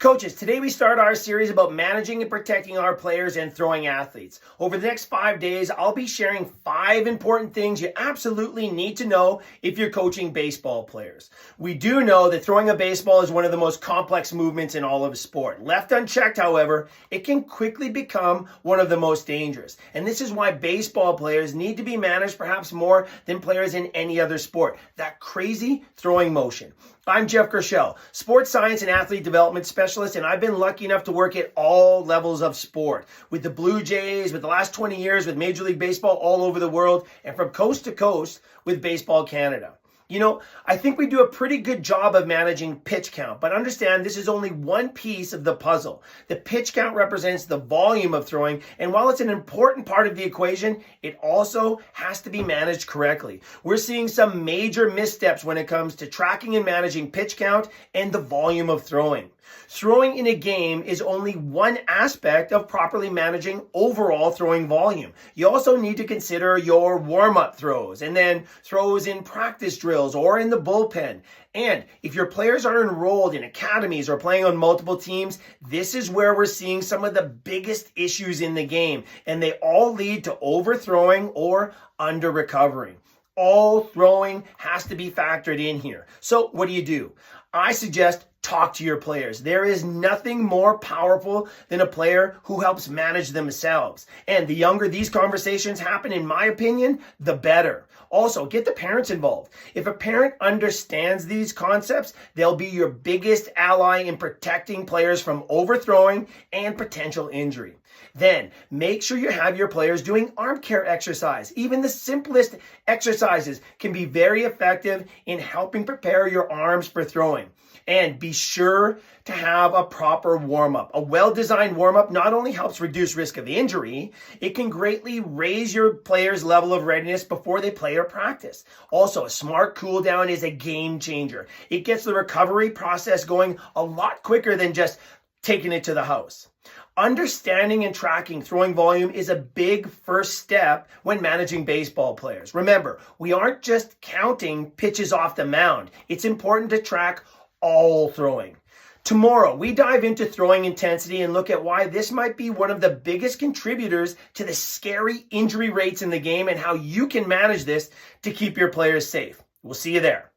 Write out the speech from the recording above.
Coaches, today we start our series about managing and protecting our players and throwing athletes. Over the next 5 days, I'll be sharing 5 important things you absolutely need to know if you're coaching baseball players. We do know that throwing a baseball is one of the most complex movements in all of sport. Left unchecked, however, it can quickly become one of the most dangerous. And this is why baseball players need to be managed perhaps more than players in any other sport. That crazy throwing motion. I'm Jeff Gershell, sports science and athlete development specialist, and I've been lucky enough to work at all levels of sport. With the Blue Jays, with the last 20 years, with Major League Baseball all over the world, and from coast to coast with Baseball Canada. You know, I think we do a pretty good job of managing pitch count, but understand this is only one piece of the puzzle. The pitch count represents the volume of throwing, and while it's an important part of the equation, it also has to be managed correctly. We're seeing some major missteps when it comes to tracking and managing pitch count and the volume of throwing. Throwing in a game is only one aspect of properly managing overall throwing volume. You also need to consider your warm-up throws and then throws in practice drills or in the bullpen. And if your players are enrolled in academies or playing on multiple teams, this is where we're seeing some of the biggest issues in the game, and they all lead to overthrowing or under-recovering. All throwing has to be factored in here. So what do? I suggest talk to your players. There is nothing more powerful than a player who helps manage themselves. And the younger these conversations happen, in my opinion, the better. Also, get the parents involved. If a parent understands these concepts, they'll be your biggest ally in protecting players from overthrowing and potential injury. Then, make sure you have your players doing arm care exercise. Even the simplest exercises can be very effective in helping prepare your arms for throwing. And be sure to have a proper warm-up. A well-designed warm-up not only helps reduce risk of injury, it can greatly raise your player's level of readiness before they play or practice. Also, a smart cool down is a game changer. It gets the recovery process going a lot quicker than just taking it to the house. Understanding and tracking throwing volume is a big first step when managing baseball players. Remember, we aren't just counting pitches off the mound. It's important to track all throwing. Tomorrow, we dive into throwing intensity and look at why this might be one of the biggest contributors to the scary injury rates in the game and how you can manage this to keep your players safe. We'll see you there.